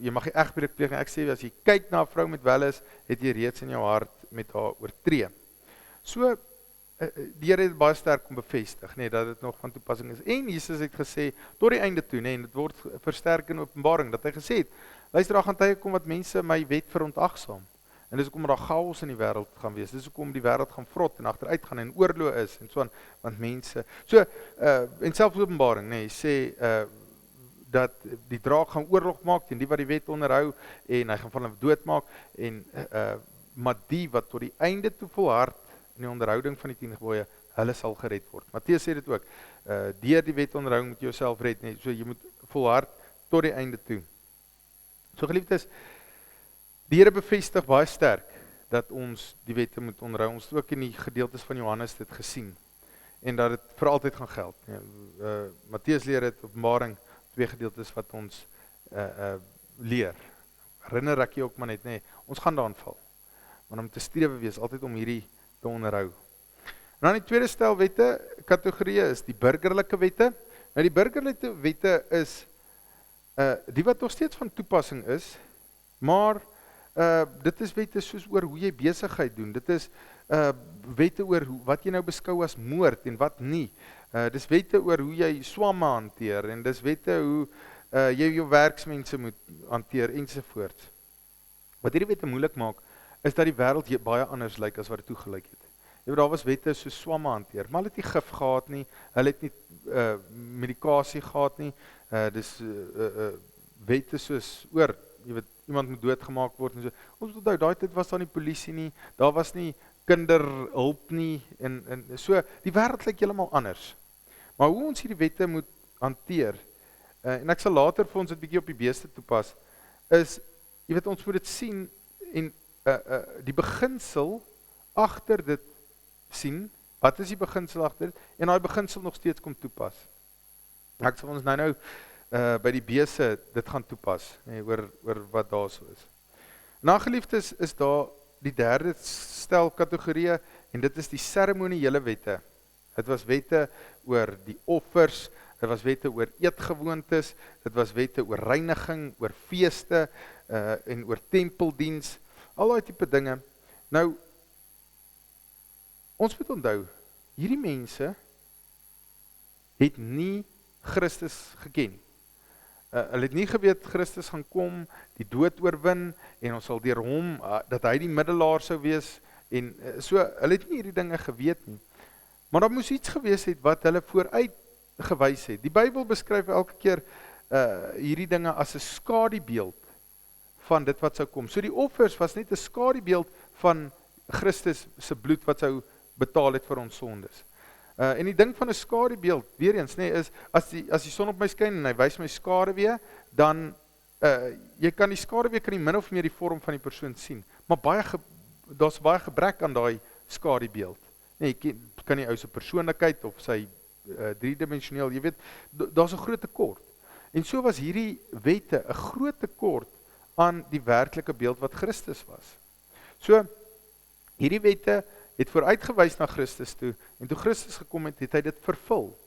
jy mag nie egbreek pleeg, en ek sê, as jy kyk na 'n vrou met welis, het jy reeds in jou hart met haar oortree. So, die Here het baie sterk om bevestig, nee, dat dit nog van toepassing is. En Jesus het gesê, tot die einde toe, nee, en dit word versterk in Openbaring, dat hy gesê het, luister, daar gaan tye kom wat mense my wet verontagsaam. En dis hoekom daar chaos in die wêreld gaan wees. Dis hoekom die wêreld gaan vrot en agteruit gaan en oorlog is en so aan, want mense. So en selfs Openbaring, nee, sê dat die draak gaan oorlog maak teen die wat die wet onderhou en hy gaan van hulle doodmaak en maar die wat tot die einde toe volhard in die onderhouding van die 10 gebooie, hulle sal gered word. Matteus sê dit ook. Deur die wet onderhouding moet jy jouself red, nee, so jy moet volhard tot die einde toe. So geliefdes, die Here bevestig baie sterk dat ons die wette moet onderhou. Ons het ook in die gedeeltes van Johannes dit gesien en dat dit vir altyd gaan geld. Matteus leer dit, Openbaring, 2 gedeeltes wat ons leer. Herinner ek jy ook maar net, nee, ons gaan daarin val. Maar om te strewe wees, altyd om hierdie te onderhou. En dan die tweede stel wette, kategorieë is die burgerlike wette. Nou die burgerlike wette is die wat nog steeds van toepassing is, maar dit is wette soos oor hoe jy besigheid doen, dit is wette oor wat jy nou beskou as moord en wat nie, dis wette oor hoe jy swamme hanteer, en dis wette hoe jy jou werksmense moet hanteer, ensovoorts. Wat hierdie wette moeilik maak, is dat die wêreld baie anders lyk as wat dit toegelyk het. Daar was wette soos swamme hanteer, maar hulle het nie gif gehad nie, hulle het nie medikasie gehad nie, dis wette soos oor, jy weet, iemand moet doodgemaak word en so. Ons moet onthou, daai tyd was daar nie polisie nie, daar was nie kinderhulp nie, en so, die wêreld lyk heeltemal anders. Maar hoe ons hierdie wette moet hanteer, en ek sal later vir ons dit bietjie op die beeste toepas, is, jy weet, ons moet dit sien, en die beginsel agter dit sien, wat is die beginsel agter dit, en daai beginsel nog steeds kom toepas. Ek sal ons nou by die beeste dit gaan toepas, nee, oor wat daar so is. Na geliefdes is daar die derde stel kategorieë, en dit is die seremoniële wette. Dit was wette oor die offers, dit was wette oor eetgewoontes, dit was wette oor reiniging, oor feeste, en oor tempeldiens, al daai tipe dinge. Nou, ons moet onthou, hierdie mense het nie Christus geken. Hulle het nie geweet Christus gaan kom, die dood oorwin, en ons sal deur hom, dat hy die middelaar sou wees, en so, hulle het nie hierdie dinge geweet nie. Maar daar moes iets gewees het wat hulle vooruit gewys het. Die Bybel beskryf elke keer hierdie dinge as 'n skadubeeld van dit wat sou kom. So die offers was net 'n skadubeeld van Christus se bloed wat sou betaal het vir ons sondes. En die ding van 'n skadubeeld, weer eens, nee, is as die son op my skyn en hy wys my skaduwee, dan jy kan die skaduwee kan min of meer die vorm van die persoon sien, maar daar's baie gebrek aan daai skadubeeld. Nee, jy kan nie ou se persoonlikheid of sy driedimensioneel, jy weet, daar's 'n groot tekort. En so was hierdie wette 'n groot tekort aan die werklike beeld wat Christus was. So, hierdie wette het vooruitgewys na Christus toe, en toe Christus gekom het, het hy dit vervul.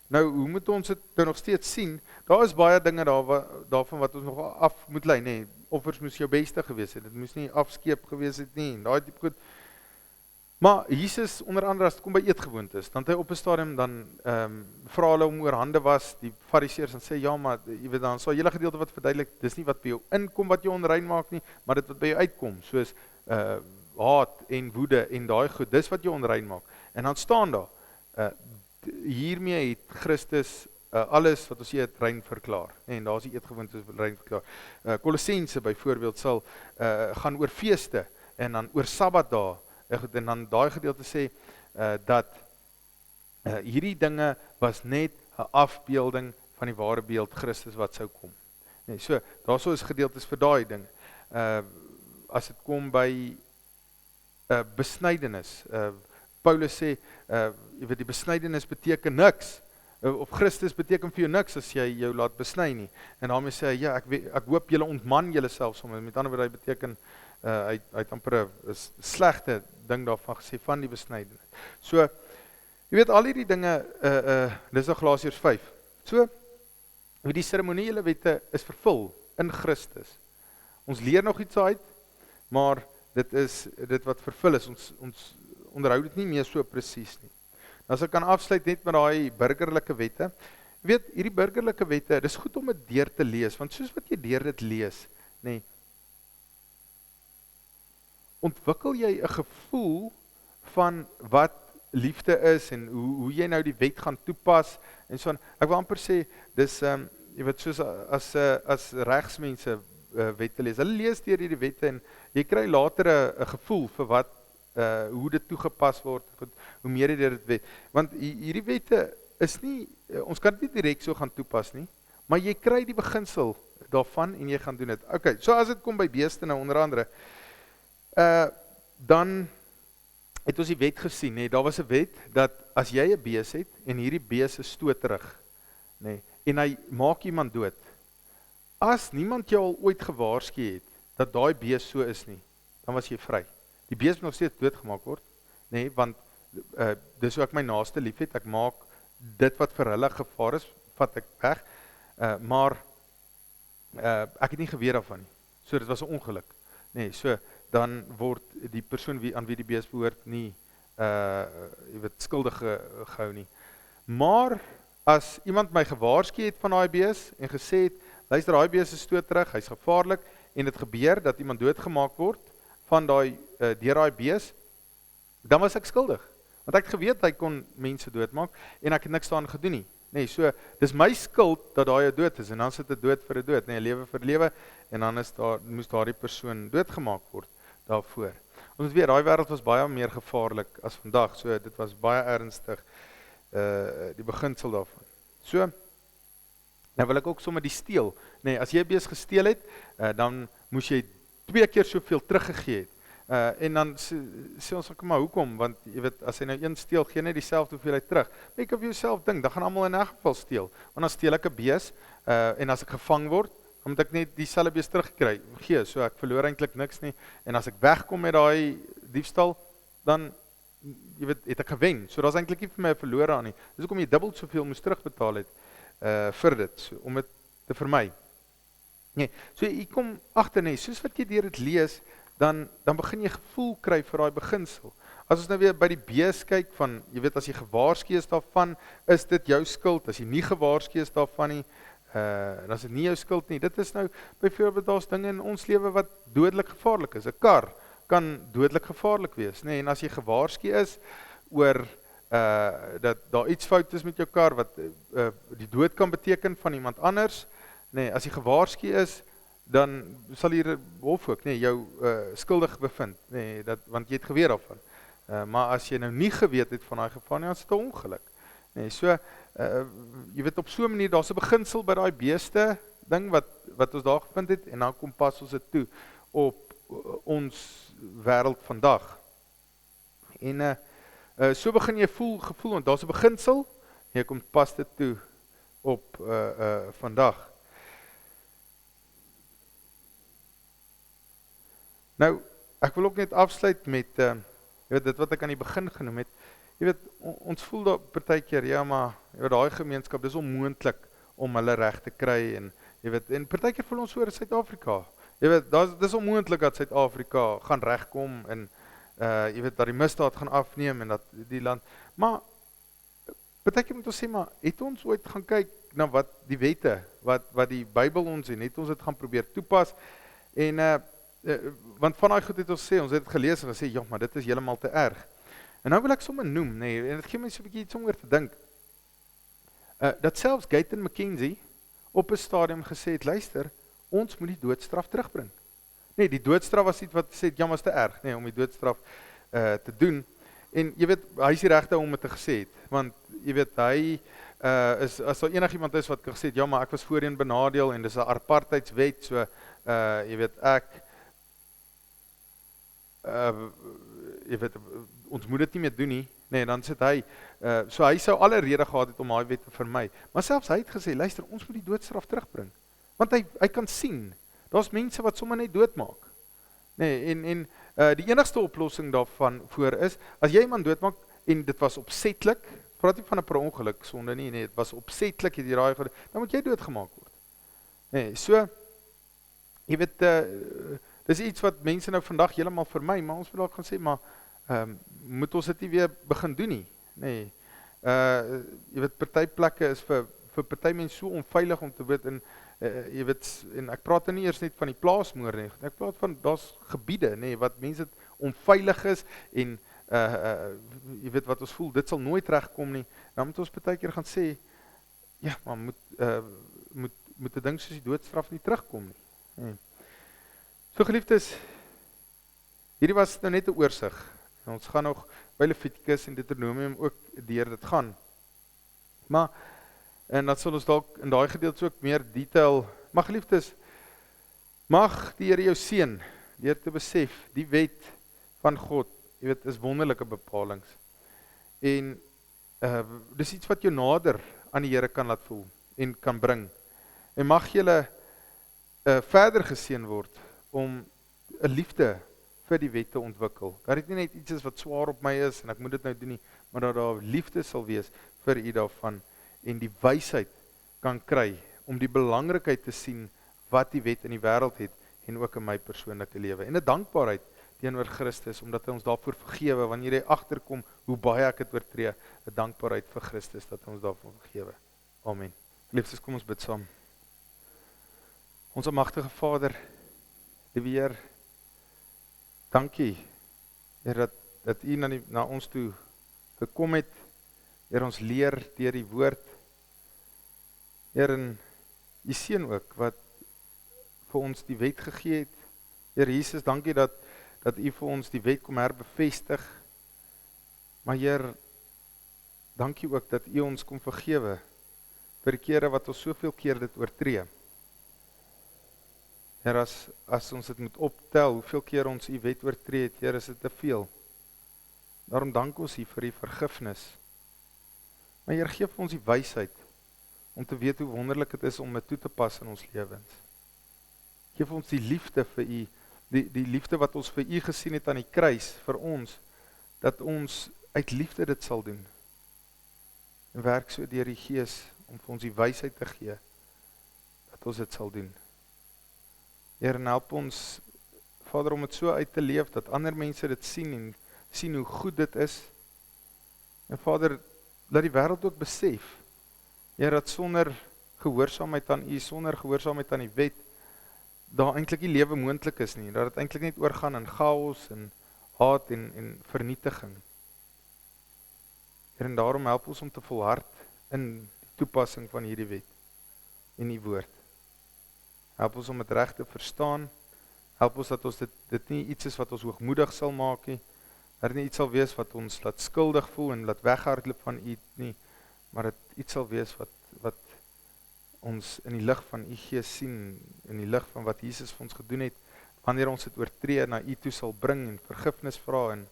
Nou, hoe moet ons dit nou nog steeds sien? Daar is baie dinge daarvan wat ons nog af moet lei, nee, offers moes jou beste gewees het, dit moes nie afskeep gewees het nie, en daai diep goed. Maar Jesus, onder andere as het kom by eetgewoontes, dan het hy op 'n stadium dan vra hulle om oor hande was, die fariseërs, en sê, ja, maar jy weet dan, so 'n hele gedeelte wat verduidelik, dis nie wat by jou inkom wat jou onrein maak nie, maar dit wat by jou uitkom, soos haat en woede en daai goed, dis wat jou onrein maak. En dan staan daar, hiermee het Christus alles wat ons eet rein verklaar. En daar is die eetgewoontes rein verklaar. Kolossense byvoorbeeld sal gaan oor feeste en dan oor Sabbatdae. En dan daai gedeelte sê dat hierdie dinge was net 'n afbeelding van die ware beeld Christus wat sou kom. Nee, so daarso is gedeeltes vir daai ding. As dit kom by besnydenis. Paulus sê, jy weet, die besnydenis beteken niks of Christus beteken vir jou niks as jy jou laat besny nie. En daarmee sê hy, ja, ek hoop julle ontman julle self soms. Met ander woorde, hy beteken, hy het amper 'n slegte ding daarvan gesê, van die besnydenis. So, jy weet, al hierdie dinge, dis nou Galasiërs 5. So, die seremoniele wette is vervul in Christus. Ons leer nog iets uit, maar dit is dit wat vervul is. Ons onderhou dit nie meer so presies nie. As ek kan afsluit net met daai burgerlike wette. Jy weet, hierdie burgerlike wette, dis goed om dit deur te lees, want soos wat jy deur dit lees, nee, ontwikkel jy 'n gevoel van wat liefde is en hoe jy nou die wet gaan toepas en so. Ek wil amper sê, dis jy weet, soos as regsmense wette lees. Hulle lees deur hierdie wette en jy kry later 'n gevoel vir wat hoe dit toegepas word, hoe meer jy dit weet. Want hierdie wette is nie, ons kan dit nie direk so gaan toepas nie, maar jy kry die beginsel daarvan en jy gaan doen dit. Okay, so as dit kom by beeste nou onder andere, dan het ons die wet gesien, nee, daar was 'n wet dat as jy 'n bees het en hierdie bees is stoterig, nee, en hy maak iemand dood. As niemand jou al ooit gewaarsku het dat daai bees so is nie, dan was jy vry. Die bees moet nog steeds doodgemaak word, nee, want dis hoe ek my naaste liefhet, ek maak dit wat vir hulle gevaar is, vat ek weg, maar ek het nie geweet daarvan nie. So dit was 'n ongeluk. Nee, so dan word die persoon aan wie die bees behoort nie jy weet, skuldig gehou nie. Maar as iemand my gewaarsku het van daai bees en gesê het, luister, daai bees is stoterig, hy's gevaarlik en dit gebeur dat iemand doodgemaak word van daai deur daai bees, dan was ek skuldig. Want ek het geweet hy kon mense doodmaak en ek het niks daaraan gedoen nie. Nee, so dis my skuld dat daai dood is en dan sit dit dood vir 'n dood, nee, 'n lewe vir lewe en dan moes daardie persoon doodgemaak word daarvoor. Ons moet weet, daai wêreld was baie meer gevaarlik as vandag, so dit was baie ernstig die beginsel daarvan. So, nou wil ek ook sommer die steel. Nee, as jy bees gesteel het, dan moes jy 2 keer soveel teruggegee het. En dan sê ons ook maar hoekom, want jy weet, as hy nou een steel, gee net dieselfde hoeveelheid terug. Maar jy kan vir jouself dink, dan gaan almal in 'n geval steel. Want dan steel ek 'n bees, en as ek gevang word, dan moet ek net dieselfde bees teruggee, so ek verloor eintlik niks nie. En as ek wegkom met daai diefstal, dan jy weet, het ek gewen. So daar's eintlik nie vir my 'n verlore aan nie. Dis hoekom jy dubbel soveel moes terugbetaal het vir dit, so, om dit te vermy. Nee, so jy kom agter, nee, soos wat jy deur dit lees, dan begin jy gevoel kry vir daai beginsel. As ons nou weer by die bees kyk van, jy weet, as jy gewaarsku is daarvan, is dit jou skuld. As jy nie gewaarsku is daarvan nie, dan is dit nie jou skuld nie. Dit is nou, byvoorbeeld, daar's dinge in ons lewe wat dodelik gevaarlik is. 'n Kar kan dodelik gevaarlik wees, nee, en as jy gewaarsku is oor dat daar iets fout is met jou kar, wat die dood kan beteken van iemand anders, nee, as jy gewaarsku is, dan sal hier hof ook, nee, jou skuldig bevind, nee, want jy het geweet daarvan. Maar as jy nou nie geweet het van daai gevaar nie, dan is dit 'n ongeluk. Nee, so, jy weet, op so 'n manier, daar's 'n beginsel by daai beeste ding wat ons daar gevind het, en dan kom pas ons dit toe op ons wêreld vandag. En so begin jy gevoel, want daar's 'n beginsel, jy kom pas dit toe op vandag. Nou, ek wil ook net afsluit met jy weet, dit wat ek aan die begin genoem het. Jy weet, ons voel daar partykeer, ja, maar jy weet, daai gemeenskap, dis onmoontlik om hulle reg te kry, en jy weet, en partykeer voel ons oor Suid-Afrika. Jy weet, dis onmoontlik dat Suid-Afrika gaan regkom en jy weet, dat die misdaad gaan afneem en dat die land, maar partykeer moet ons sê, maar het ons ooit gaan kyk na wat die wette, wat die Bybel ons en het ons dit gaan probeer toepas, en want van daai goed het ons sê, ons het dit gelees en gesê, ja, maar dit is heeltemal te erg. En nou wil ek sommer noem, nee, en dit gee my so 'n bietjie iets om oor te dink, dat selfs Gayton McKenzie op 'n stadium gesê het, luister, ons moet die doodstraf terugbring. Nee, die doodstraf was iets wat sê, ja, maar is te erg, nee, om die doodstraf te doen. En jy weet, hy is die regte om dit te gesê het, want jy weet, hy as daar enigiemand is wat gesê het, ja, maar ek was voorheen benadeel en dis 'n apartheidswet, so jy weet, jy weet, ons moet dit nie meer doen nie, Nee, dan sit hy, so hy sou alle rede gehad het om daai wet te vermy. Maar selfs hy het gesê, luister, ons moet die doodstraf terugbring. Want hy kan sien, daar's mense wat sommer net doodmaak. Nee, en die enigste oplossing daarvan voor is, as jy iemand doodmaak, en dit was opsetlik, praat nie van 'n per ongeluk sonde nie, nee, dit was opsetlik, het jy raai gedoen, dan moet jy doodgemaak word. Nee, so, jy weet, dis iets wat mense nou vandag heeltemal vermy, maar ons moet dalk gaan sê, maar moet ons dit nie weer begin doen nie? Nee. Jy weet, party plekke is vir party mense so onveilig om te weet, en jy weet, en ek praat nie eers net van die plaasmoord nie, ek praat van, daar's gebiede, nee, wat mense onveilig is, en jy weet wat ons voel, dit sal nooit regkom nie, dan moet ons baie keer gaan sê, ja, maar moet 'n ding soos die doodstraf nie terugkom nie. Nee. So geliefdes, hierdie was nou net 'n oorsig, en ons gaan nog by Levitikus en Deuteronomium ook deur dit gaan, maar, en dan sal ons dalk in daai gedeelte ook meer detail, maar geliefdes, mag die Here jou seën, deur te besef, die wet van God, jy weet, is wonderlike bepalings, en dis iets wat jou nader aan die Here kan laat voel, en kan bring, en mag julle verder geseën word, om 'n liefde vir die wet te ontwikkel, dat dit nie net iets is wat swaar op my is, en ek moet dit nou doen nie, maar dat daar liefde sal wees vir u daarvan, en die wysheid kan kry, om die belangrikheid te sien, wat die wet in die wêreld het, en ook in my persoonlike lewe, en 'n dankbaarheid teenoor Christus, omdat hy ons daarvoor vergewe, wanneer hy agterkom, hoe baie ek het oortree, 'n dankbaarheid vir Christus, dat hy ons daarvoor vergewe. Amen. Liefdes, kom ons bid saam. Ons almagtige Vader, liewe Heer, dankie, Heer, dat u na ons toe gekom het, Heer, ons leer deur die woord, Heer, en u seën ook, wat vir ons die wet gegee het, Heer Jesus, dankie dat u vir ons die wet kom herbevestig, maar Heer, dankie ook dat u ons kom vergewe, vir die kere wat ons soveel keer dit oortree. Heer, as ons dit moet optel, hoeveel keer ons u wet oortree het, Heer, is dit te veel. Daarom dank ons u vir die vergifnis. Maar Heer, gee vir ons die wysheid, om te weet hoe wonderlik het is om dit toe te pas in ons lewens. Gee vir ons die liefde vir u, die liefde wat ons vir u gesien het aan die kruis, vir ons, dat ons uit liefde dit sal doen. En werk so deur die Gees, om vir ons die wysheid te gee, dat ons dit sal doen. Heer, en help ons, Vader, om dit so uit te leef, dat ander mense dit sien, en sien hoe goed dit is. En Vader, laat die wêreld ook besef, Heer, dat sonder gehoorsaamheid aan u, sonder gehoorsaamheid aan die wet, daar eintlik nie lewe moontlik is nie, dat dit eintlik net oorgaan in chaos, en haat, en vernietiging. Heer, en daarom help ons om te volhard, in die toepassing van hierdie wet, en die woord. Help ons om het reg te verstaan, help ons dat ons dit nie iets is wat ons hoogmoedig sal maak nie, dat nie iets sal wees wat ons laat skuldig voel, en laat weghardloop van u nie, maar dit iets sal wees wat ons in die lig van u Gees sien, in die lig van wat Jesus vir ons gedoen het, wanneer ons dit oortree, na u toe sal bring, en vergifnis vra, en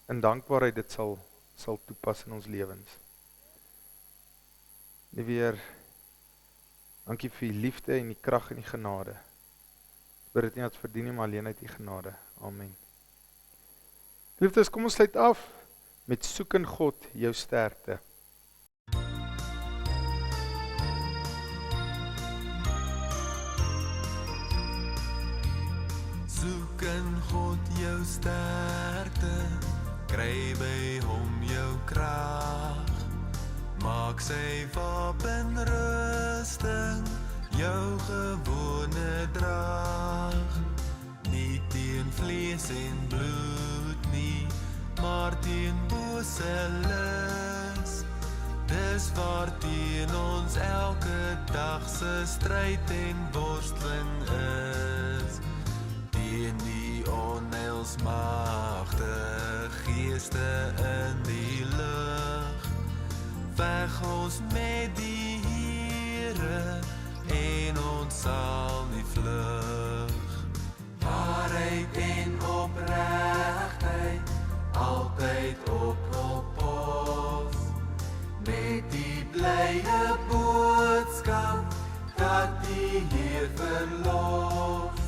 in dankbaarheid dit sal toepas in ons lewens. Liewe Heer, dankie vir die liefde, en die krag, en die genade. Bid dit nie dat verdien nie, maar alleen uit die genade. Amen. Liefdes, kom ons sluit af, met soek in God jou sterkte. Soek in God jou sterkte, kry by hom jou krag, maak sy wapen rusting, jou gewone draag, nie teen vlees en bloed nie, maar teen bose lus, dis waarteen ons elke dag se stryd en worsteling is, teen die onheilsmagte geeste in die lug, veg ons met die Here, en ons sal nie vlug, waarheid en opreg, jy 'n boodskap dat die Heer verlos,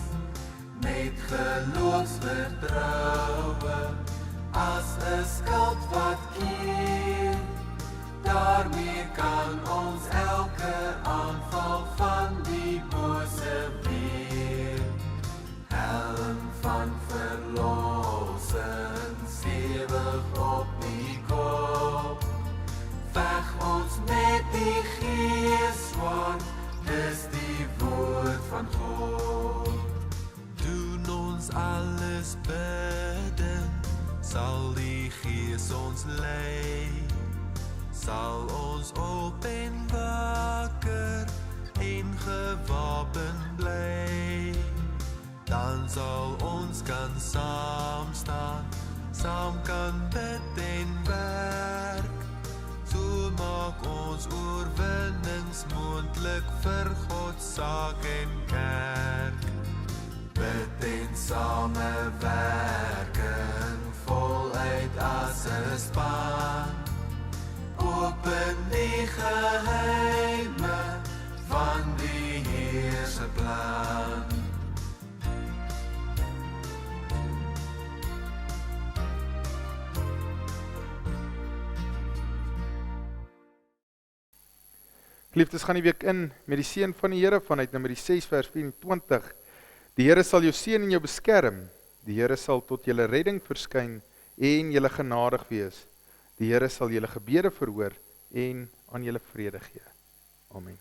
met geloofsvertroue as 'n skild wat keer. Daarmee kan ons elke aanval van die bose weer. Helm van verlossing stewig op die kop. Veg ons met die Gees-swaard, dis die woord van God. Doen ons alles bidden, sal die Gees ons lei. Sal ons op en wakker en gewapen bly. Dan sal ons kan saam staan, saam kan bid en werk. So maak ons oorwinnings moontlik vir God saak en kerk. Bid en samewerking voluit as 'n span. Open die geheime van die Heer se plan. Geliefdes, gaan die week in met die seën van die Here vanuit Numeri 6 vers 24. Die Here sal jou seën en jou beskerm. Die Here sal tot julle redding verskyn en julle genadig wees. Die Here sal julle gebede verhoor en aan julle vrede gee. Amen.